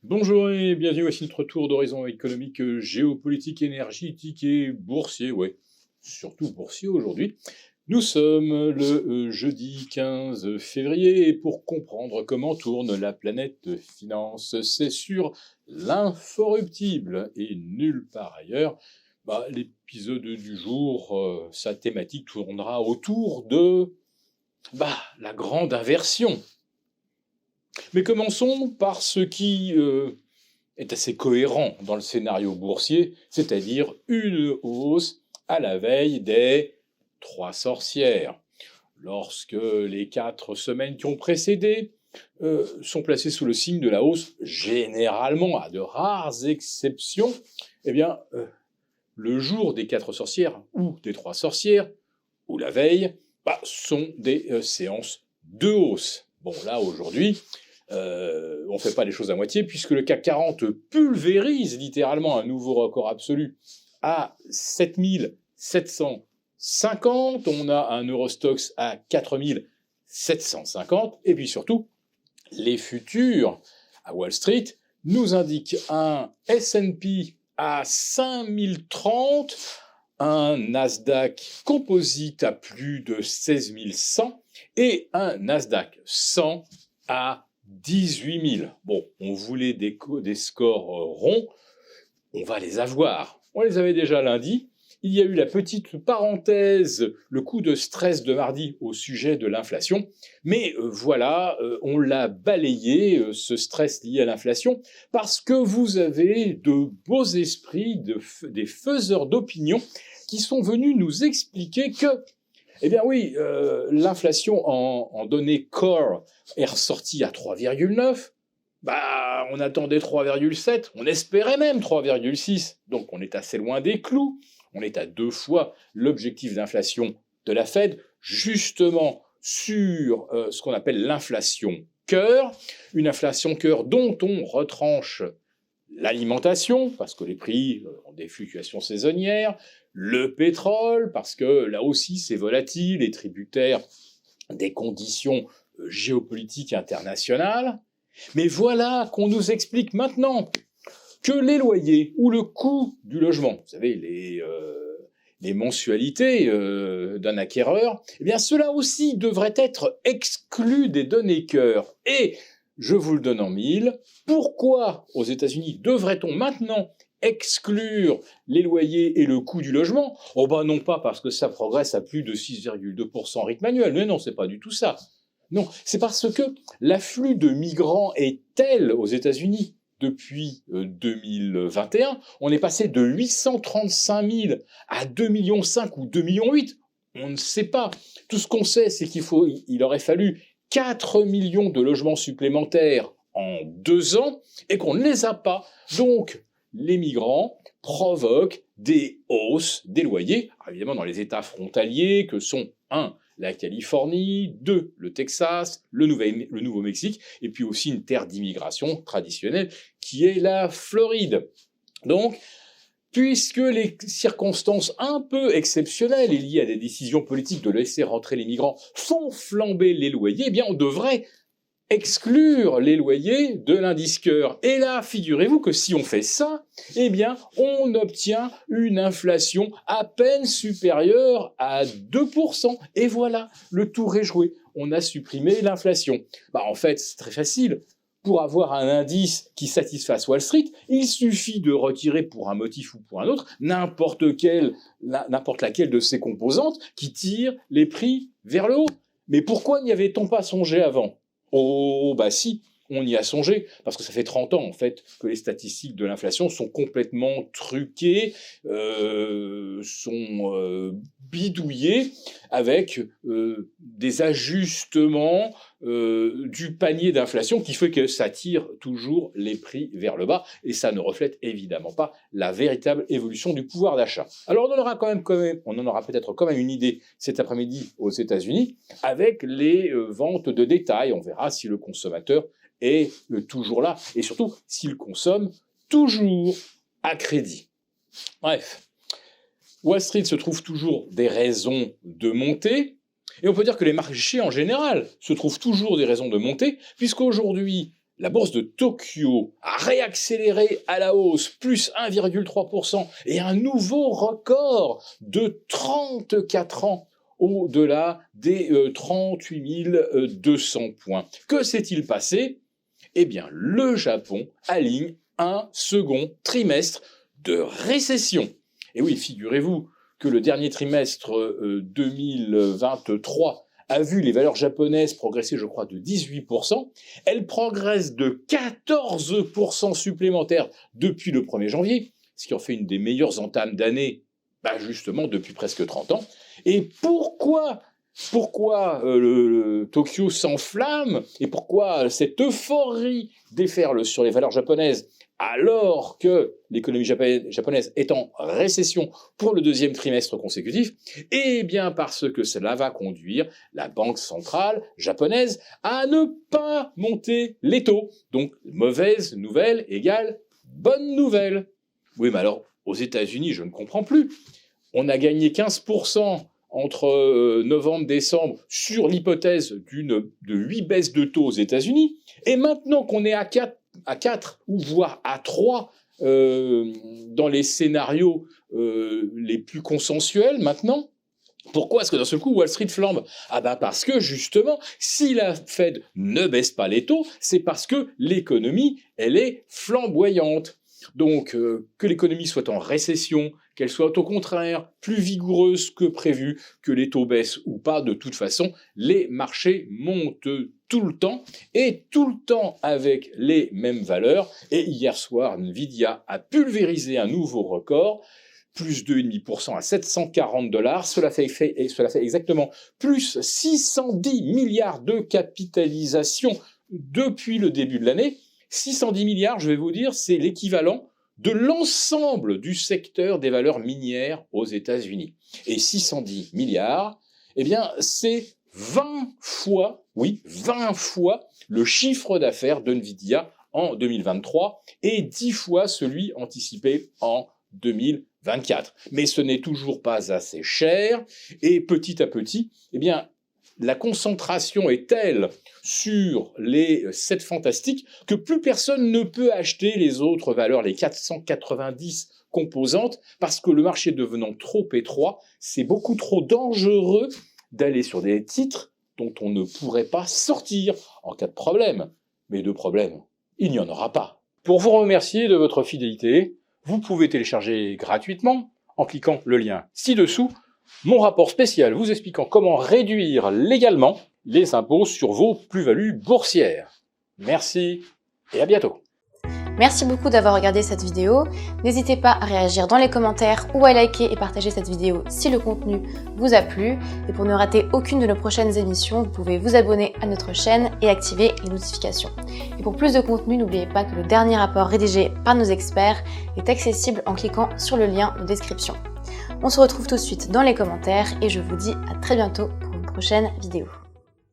Bonjour et bienvenue, voici notre tour d'horizon économique, géopolitique, énergétique et boursier, ouais, surtout boursier aujourd'hui. Nous sommes le jeudi 15 février et pour comprendre comment tourne la planète finance, c'est sur l'inforruptible et nulle part ailleurs. L'épisode du jour, sa thématique tournera autour de la grande inversion. Mais commençons par ce qui est assez cohérent dans le scénario boursier, c'est-à-dire une hausse à la veille des 3 sorcières. Lorsque les 4 semaines qui ont précédé sont placées sous le signe de la hausse, généralement, à de rares exceptions, eh bien, le jour des 4 sorcières ou des 3 sorcières, ou la veille, sont des séances de hausse. Bon, là, aujourd'hui, on ne fait pas les choses à moitié, puisque le CAC 40 pulvérise littéralement un nouveau record absolu à 7750. On a un Eurostoxx à 4750. Et puis surtout, les futurs à Wall Street nous indiquent un S&P à 5030, un Nasdaq Composite à plus de 16100 et un Nasdaq 100 à 18 000. Bon, on voulait des scores ronds, on va les avoir. On les avait déjà lundi. Il y a eu la petite parenthèse, le coup de stress de mardi au sujet de l'inflation. Mais on l'a balayé, ce stress lié à l'inflation, parce que vous avez de beaux esprits, des faiseurs d'opinion qui sont venus nous expliquer que l'inflation en données core est ressortie à 3,9. On attendait 3,7, on espérait même 3,6. Donc on est assez loin des clous. On est à 2 fois l'objectif d'inflation de la Fed, justement sur ce qu'on appelle l'inflation cœur. Une inflation cœur dont on retranche l'alimentation, parce que les prix ont des fluctuations saisonnières, le pétrole, parce que là aussi c'est volatile et tributaire des conditions géopolitiques internationales. Mais voilà qu'on nous explique maintenant que les loyers ou le coût du logement, vous savez, les mensualités d'un acquéreur, cela aussi devrait être exclu des données cœur. Et je vous le donne en mille, pourquoi aux États-Unis devrait-on maintenant exclure les loyers et le coût du logement? Non pas parce que ça progresse à plus de 6,2% en rythme annuel, mais non, c'est pas du tout ça. Non, c'est parce que l'afflux de migrants est tel aux États-Unis depuis 2021, on est passé de 835 000 à 2,5 millions ou 2,8 millions. On ne sait pas. Tout ce qu'on sait, c'est qu'il aurait fallu 4 millions de logements supplémentaires en 2 ans et qu'on ne les a pas. Donc, les migrants provoquent des hausses des loyers, évidemment dans les États frontaliers que sont 1. La Californie, 2. Le Texas, le Nouveau-Mexique, et puis aussi une terre d'immigration traditionnelle qui est la Floride. Donc, puisque les circonstances un peu exceptionnelles et liées à des décisions politiques de laisser rentrer les migrants font flamber les loyers, on devrait exclure les loyers de l'indice cœur. Et là, figurez-vous que si on fait ça, on obtient une inflation à peine supérieure à 2%. Et voilà, le tour est joué. On a supprimé l'inflation. En fait, c'est très facile. Pour avoir un indice qui satisfasse Wall Street, il suffit de retirer pour un motif ou pour un autre n'importe laquelle de ces composantes qui tire les prix vers le haut. Mais pourquoi n'y avait-on pas songé avant ? Si, on y a songé, parce que ça fait 30 ans, en fait, que les statistiques de l'inflation sont complètement truquées, sont bidouillées, avec des ajustements du panier d'inflation qui fait que ça tire toujours les prix vers le bas, et ça ne reflète évidemment pas la véritable évolution du pouvoir d'achat. Alors on en aura peut-être quand même une idée cet après-midi aux États-Unis, avec les ventes de détail. On verra si le consommateur est toujours là, et surtout s'il consomme toujours à crédit. Bref, Wall Street se trouve toujours des raisons de monter, et on peut dire que les marchés en général se trouvent toujours des raisons de monter, puisqu'aujourd'hui, la bourse de Tokyo a réaccéléré à la hausse, plus 1,3%, et un nouveau record de 34 ans, au-delà des 38 200 points. Que s'est-il passé? Eh bien, le Japon aligne un second trimestre de récession. Et oui, figurez-vous que le dernier trimestre 2023 a vu les valeurs japonaises progresser, je crois, de 18%. Elles progressent de 14% supplémentaires depuis le 1er janvier, ce qui en fait une des meilleures entames d'année, justement, depuis presque 30 ans. Et pourquoi Tokyo s'enflamme et pourquoi cette euphorie déferle sur les valeurs japonaises alors que l'économie japonaise est en récession pour le deuxième trimestre consécutif? Eh bien parce que cela va conduire la banque centrale japonaise à ne pas monter les taux. Donc mauvaise nouvelle égale bonne nouvelle. Oui, mais alors aux États-Unis, je ne comprends plus. On a gagné 15% entre novembre et décembre sur l'hypothèse de 8 baisses de taux aux États-Unis. Et maintenant qu'on est à 4 ou voire à 3 dans les scénarios les plus consensuels maintenant, pourquoi est-ce que d'un seul coup Wall Street flambe? Parce que justement, si la Fed ne baisse pas les taux, c'est parce que l'économie, elle est flamboyante. Donc, que l'économie soit en récession, qu'elle soit au contraire plus vigoureuse que prévu, que les taux baissent ou pas, de toute façon, les marchés montent tout le temps, et tout le temps avec les mêmes valeurs. Et hier soir, Nvidia a pulvérisé un nouveau record, plus 2,5% à $740. Cela fait exactement plus 610 milliards de capitalisation depuis le début de l'année. 610 milliards, je vais vous dire, c'est l'équivalent de l'ensemble du secteur des valeurs minières aux États-Unis. Et 610 milliards, eh bien, c'est 20 fois le chiffre d'affaires de Nvidia en 2023 et 10 fois celui anticipé en 2024. Mais ce n'est toujours pas assez cher et petit à petit, eh bien, la concentration est telle sur les 7 fantastiques que plus personne ne peut acheter les autres valeurs, les 490 composantes, parce que le marché devenant trop étroit, c'est beaucoup trop dangereux d'aller sur des titres dont on ne pourrait pas sortir en cas de problème. Mais de problème, il n'y en aura pas. Pour vous remercier de votre fidélité, vous pouvez télécharger gratuitement, en cliquant le lien ci-dessous, mon rapport spécial vous expliquant comment réduire légalement les impôts sur vos plus-values boursières. Merci et à bientôt. Merci beaucoup d'avoir regardé cette vidéo. N'hésitez pas à réagir dans les commentaires ou à liker et partager cette vidéo si le contenu vous a plu. Et pour ne rater aucune de nos prochaines émissions, vous pouvez vous abonner à notre chaîne et activer les notifications. Et pour plus de contenu, n'oubliez pas que le dernier rapport rédigé par nos experts est accessible en cliquant sur le lien de description. On se retrouve tout de suite dans les commentaires et je vous dis à très bientôt pour une prochaine vidéo.